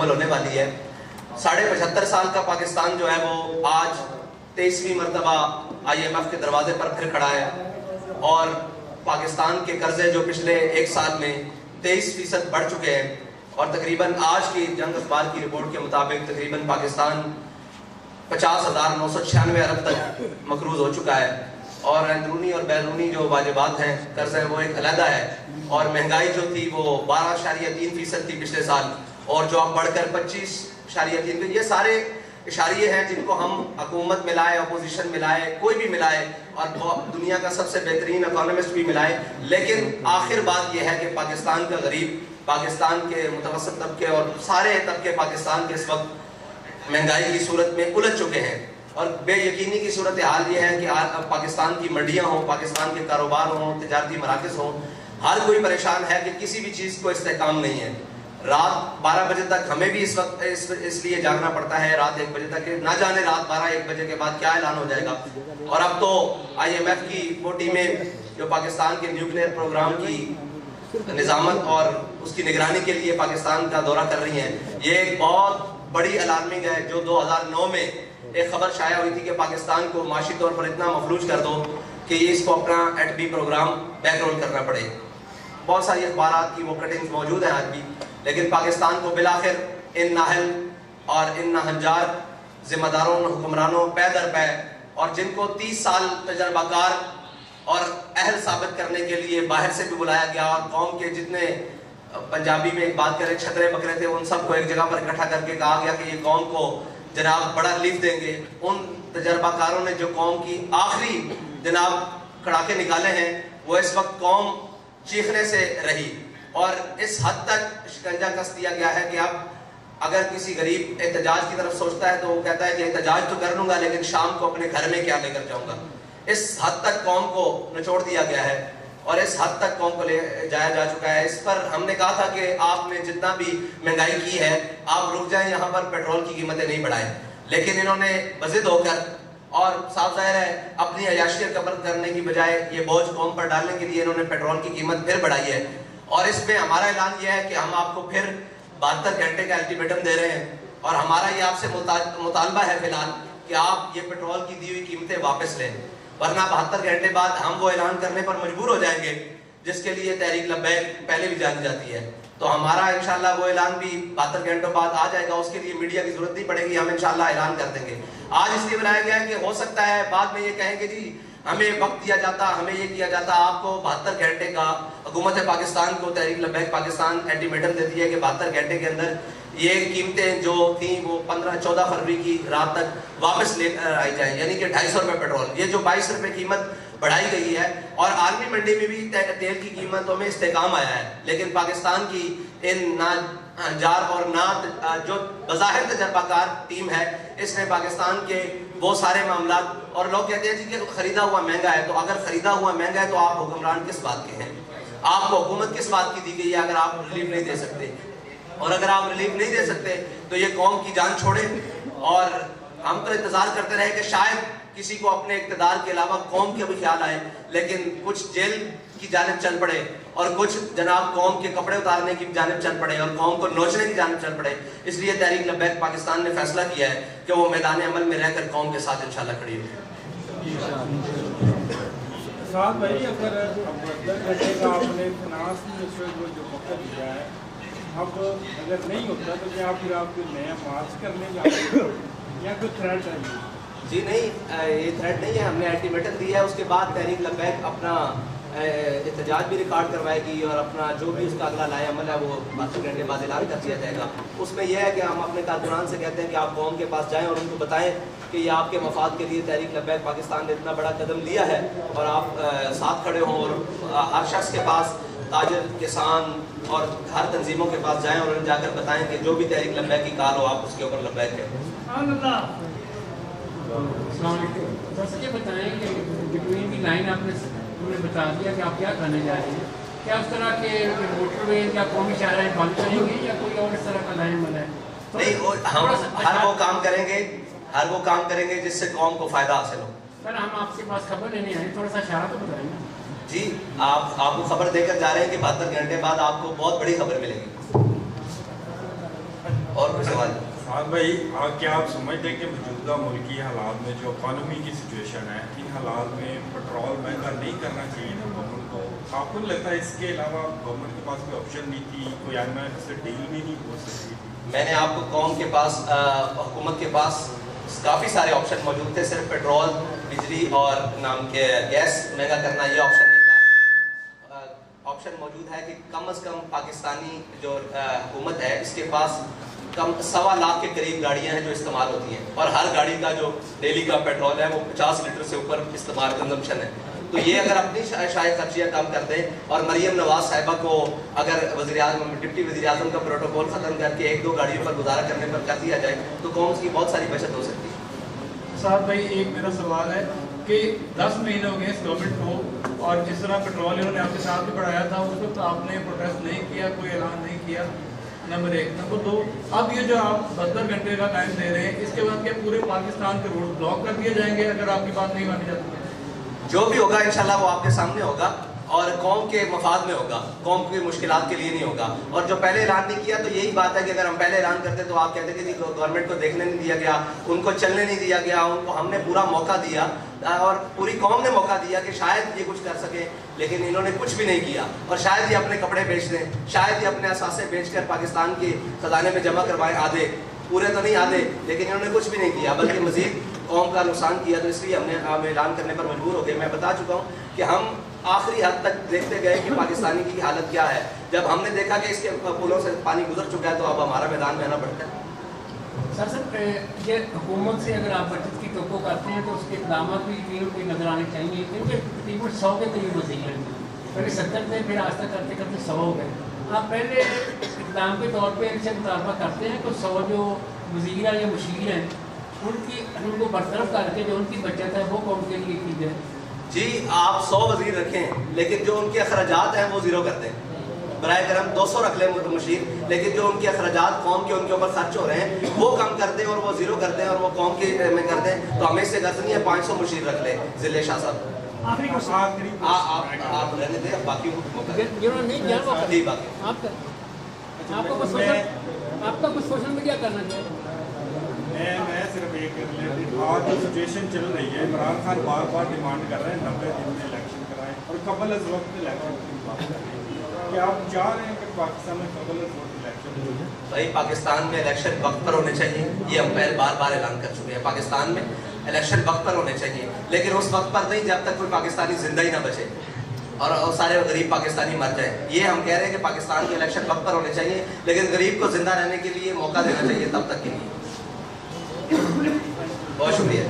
मुकम्मल होने वाली है। 75.5 साल का पाकिस्तान जो है वो आज 23वीं मरतबा IMF के दरवाजे पर फिर खड़ा है, और पाकिस्तान के कर्जे जो पिछले एक साल में 23% बढ़ चुके हैं, और तकरीबन आज की जंग अखबार की रिपोर्ट के मुताबिक तकरीबन पाकिस्तान 50,996 अरब तक मकरूज हो चुका है, और अंदरूनी और बैरूनी जो वाजिबात हैं कर्ज है वो एक अलहदा है, और महंगाई जो थी वो 12.3% थी पिछले साल, और जो अब बढ़कर 25.3। ये सारे इशारे हैं जिनको हम हुकूमत मिलाए, अपोजिशन मिलाए, कोई भी मिलाए, और दुनिया का सबसे बेहतरीन इकोनॉमिस्ट भी मिलाए, लेकिन आखिर बात यह है कि पाकिस्तान का गरीब, पाकिस्तान के मुतवस्सित तबके और सारे तबके पाकिस्तान के इस वक्त महंगाई की सूरत में उलझ चुके हैं, और बेयकीनी की सूरत हाल ये है कि पाकिस्तान की मंडियाँ हों, पाकिस्तान के कारोबार हों, तिजारती मराकज़ हों, हर कोई परेशान है कि किसी भी चीज़ को इस्तेहकाम नहीं है। रात 12 बजे तक हमें भी इस वक्त इसलिए जागना पड़ता है, रात 1 बजे तक, ना जाने रात 12-1 बजे के बाद क्या ऐलान हो जाएगा। और अब तो IMF की वो टीमें जो पाकिस्तान के न्यूक्लियर प्रोग्राम की निज़ामत और उसकी निगरानी के लिए पाकिस्तान का दौरा कर रही हैं। ये एक बहुत बड़ी अलार्मिंग है, जो 2009 में एक खबर शाया हुई थी कि पाकिस्तान को माशी तौर पर इतना मफलूज कर दो कि इसको अपना एटमी प्रोग्राम बैकरोल करना पड़े। बहुत सारी अखबारात की वो कटिंग्स मौजूद हैं आज भी, लेकिन पाकिस्तान को बिलाखिर इन नाहल और इन नाहंजार जिम्मेदारों, हुक्मरानों पै दर पै, और जिनको 30 साल तजर्बाकार और अहल साबित करने के लिए बाहर से भी बुलाया गया, और कौम के जितने पंजाबी में एक बात करें छतरे बकरे थे, उन सबको एक जगह पर इकट्ठा करके कहा गया कि ये कौम को जनाब बड़ा रिलीफ देंगे। उन तजर्बाकारों ने जो कौम की आखिरी जनाब कड़ाके निकाले हैं, वो इस वक्त कौम चीखने से रही, और इस हद तक शिकंजा कस दिया गया है कि अब अगर किसी गरीब एहतजाज की तरफ सोचता है तो वो कहता है कि एहतजाज तो कर लूँगा, लेकिन शाम को अपने घर में क्या लेकर जाऊँगा। इस हद तक कौम को निचोड़ दिया गया है, और इस हद तक कौम को ले जाया जा चुका है। इस पर हमने कहा था कि आपने जितना भी महंगाई की है आप रुक जाएं, यहाँ पर पेट्रोल की कीमतें नहीं बढ़ाएं, लेकिन इन्होंने बज़िद होकर और साफ जाहिर है अपनी अयाशियत कब्र करने की बजाय ये बोझ कौम पर डालने के लिए इन्होंने पेट्रोल की कीमत फिर बढ़ाई है। और इसमें हमारा ऐलान यह है कि हम आपको फिर 72 घंटे का अल्टीमेटम दे रहे हैं, और हमारा ये आपसे मुतालबा है फिलहाल कि आप ये पेट्रोल की दी हुई कीमतें वापस लें, वरना 72 घंटे बाद हम वो ऐलान करने पर मजबूर हो जाएंगे जिसके लिए तहरीक लब्बैक पहले भी जानी जाती है। तो हमारा इंशाल्लाह वो ऐलान भी 72 घंटों बाद आ जाएगा, उसके लिए मीडिया की जरूरत नहीं पड़ेगी, हम इंशाल्लाह ऐलान कर देंगे। आज इसलिए बनाया गया है कि हो सकता है बाद में ये कहेंगे जी हमें वक्त दिया जाता, हमें ये किया जाता। आपको 72 घंटे का हुकूमत पाकिस्तान को तहरीक लब्बैक पाकिस्तान अल्टीमेटम देती है कि 72 घंटे के अंदर ये कीमतें जो थी वो 15-14 फरवरी की रात तक वापस ले आई जाए, यानी कि 250 रुपये पेट्रोल, ये जो 22 रुपये कीमत बढ़ाई गई है। और आर्मी मंडी में भी तेल की कीमतों में इस्तेकाम आया है, लेकिन पाकिस्तान की इन नाजार और ना जो बज़ाहिर तजर्बाकार टीम है, इसने पाकिस्तान के वो सारे मामला, और लोग कहते हैं जी कि खरीदा हुआ महंगा है, तो अगर खरीदा हुआ महंगा है तो आप हुक्मरान किस बात के हैं? आपको हुकूमत किस बात की दी गई है अगर आप रिलीफ नहीं दे सकते? और अगर आप रिलीफ नहीं दे सकते तो ये कौम की जान छोड़े। और हम तो इंतजार करते रहे कि शायद किसी को अपने इक़्तिदार के अलावा कौम के भी ख्याल आए, लेकिन कुछ जेल की जानिब चल पड़े और कुछ जनाब कौम के कपड़े उतारने की जानिब चल पड़े और कौम को नोचने की जानिब चल पड़े। इसलिए तहरीक लब्बैक पाकिस्तान ने फैसला किया है कि वो मैदान अमल में रहकर कौम के साथ इंशाल्लाह खड़ी होगी। साथ भाई अगर 72 घंटे का आपने फिनांस मिनिस्टर को जो मौका दिया है, अब अगर नहीं होता तो क्या फिर आप नया मार्च करने जा रहे हैं या कोई थ्रेट है? जी नहीं, ये थ्रेट नहीं है, हमने अल्टीमेटम दिया है। उसके बाद तहरीक लब्बैक अपना एहतजाज भी रिकॉर्ड करवाएगी और अपना जो भी उसका अगला लाए अमल है वो 72 घंटे बाद ऐलान कर दिया जाएगा। उसमें यह है कि हम अपने कारकुनान से कहते हैं कि आप कौम के पास जाएं और उनको बताएं कि ये आपके मफाद के लिए तहरीक लब्बैक पाकिस्तान ने इतना बड़ा कदम लिया है और आप साथ खड़े हों। और हर शख्स के पास, ताजर, किसान और हर तंजीमों के पास जाएं और उन्हें जाकर बताएं कि जो भी तहरीक लब्बैक की कार हो आप उसके ऊपर लब्बैक है। ये बताएं कि बिटवीन की लाइन आपने बता दिया कि आप क्या करने जा रहे हैं, क्या उस तरह के मोटरवे या कौमी शाहराहें बंद करेंगे या कोई और इस तरह का लाइन बना है? नहीं, हम हर वो काम करेंगे जिससे कौम को फायदा हासिल हो। सर हम आपके पास खबर लेने आए, थोड़ा सा इशारा तो बताएं ना। जी, आपको खबर देकर जा रहे हैं कि 72 घंटे बाद आपको बहुत बड़ी खबर मिलेगी। اور कोई सवाल? साद भाई, क्या आप समझते हैं कि मौजूदा मुल्की हालात में जो इकॉनमी की सिचुएशन है, इन हालात में पेट्रोल महंगा नहीं करना चाहिए था गवर्नमेंट को? आपको नहीं लगता इसके अलावा गवर्नमेंट के पास कोई ऑप्शन नहीं थी, कोई IMF से डील भी नहीं हो सकती थी? मैंने आपको कौम के पास हुकूमत के पास काफ़ी सारे ऑप्शन मौजूद थे, सिर्फ पेट्रोल, बिजली और नाम के गैस महंगा करना ये ऑप्शन नहीं था। ऑप्शन मौजूद है कि कम से कम पाकिस्तानी जो हुकूमत है इसके पास कम 1.25 लाख के करीब गाड़ियां हैं जो इस्तेमाल होती हैं, और हर गाड़ी का जो डेली का पेट्रोल है वो 50 लीटर से ऊपर इस्तेमाल कंजम्पशन है। तो ये अगर अपनी शायद खर्चियाँ कम कर दें और मरियम नवाज साहिबा को अगर डिप्टी वज़ीर आज़म का प्रोटोकॉल ख़त्म करके 1-2 गाड़ियों पर गुजारा करने पर कर दिया जाए तो कौम की बहुत सारी बचत हो सकती है। साथ भाई एक मेरा सवाल है कि 10 महीने हो गए इस गवर्नमेंट को, और जिस तरह पेट्रोल इन्होंने आपके साथ भी बढ़ाया था उस वक्त आपने प्रोटेस्ट नहीं किया, कोई ऐलान नहीं किया, नंबर 1। नंबर 2, अब ये जो आप 72 घंटे का टाइम दे रहे हैं, इसके बाद क्या पूरे पाकिस्तान के रोड ब्लॉक कर दिए जाएंगे अगर आपकी बात नहीं मानी जाती है? जो भी होगा इंशाल्लाह वो आपके सामने होगा और कौम के मफाद में होगा, कौम की मुश्किलात के लिए नहीं होगा। और जो पहले ऐलान नहीं किया तो यही बात है कि अगर हम पहले ऐलान करते तो आप कहते कि गवर्नमेंट को देखने नहीं दिया गया, उनको चलने नहीं दिया गया, उनको हमने पूरा मौका दिया और पूरी कौम ने मौका दिया कि शायद ये कुछ कर सके, लेकिन इन्होंने कुछ भी नहीं किया। और शायद ये अपने कपड़े बेच दें, शायद ये अपने असासे बेचकर पाकिस्तान के खजाने में जमा करवाएं, आधे, पूरे तो नहीं आधे, लेकिन इन्होंने कुछ भी नहीं किया बल्कि मजीद कौम का नुकसान किया। तो इसलिए हम ऐलान करने पर मजबूर हो गए। मैं बता चुका हूँ कि हम आखिरी हद तक देखते गए कि पाकिस्तानी की हालत क्या है। जब हमने देखा कि इसके पुलों से पानी गुजर चुका है तो अब हमारा मैदान में आना पड़ता है। सर ये हुकूमत से अगर आप बचत की तोक़ो करते हैं तो उसके इक़दाम भी यकीन कोई नज़र आने चाहिए, क्योंकि तकरीबन 100 के करीब वज़ीर हैं, पहले 70 थे, फिर आस्ता करते करते 100 हो गए। आप पहले इक़दाम के तौर पर इनसे मुतालबा करते हैं तो 100 जो वज़ीर हैं या मुशीर हैं उनको बरतरफ करके जो उनकी बचत है वो कौन के लिए की जाए? जी, आप 100 वज़ीर रखें लेकिन जो उनके अखराजात हैं वो ज़ीरो कर दें। बराए करम 200 रख लें मुशीर, लेकिन जो उनके अखराजात कौम के उनके ऊपर खर्च हो रहे हैं वो कम कर दें और वो ज़ीरो कर दें और वो कौम के में कर दें। तो हमें इससे गर्ज नहीं है, 500 मुशीर रख लें। ज़िले शाह साहब आप रहने दें, बाकी आपका कुछ सोशल मीडिया करना चाहिए। मैं सिर्फ एक आज जो सिचुएशन चल रही है, इमरान खान बार बार डिमांड कर रहे हैं 90 दिन में इलेक्शन कराएं और कबल अज़ वक्त इलेक्शन की बात कर रहे हैं। क्या आप चाह रहे हैं कि पाकिस्तान में कबल अज़ वक्त इलेक्शन हो? भाई, पाकिस्तान में इलेक्शन वक्त पर होने चाहिए, ये हम पहले बार ऐलान कर चुके हैं। पाकिस्तान में इलेक्शन वक्त पर होने चाहिए, लेकिन उस वक्त पर नहीं जब तक कोई पाकिस्तानी जिंदा ही ना बचे और सारे गरीब पाकिस्तानी मर जाए। ये हम कह रहे हैं कि पाकिस्तान के इलेक्शन वक्त पर होने चाहिए, लेकिन गरीब को जिंदा रहने के लिए मौका देना चाहिए तब तक के लिए। बहुत शुक्रिया।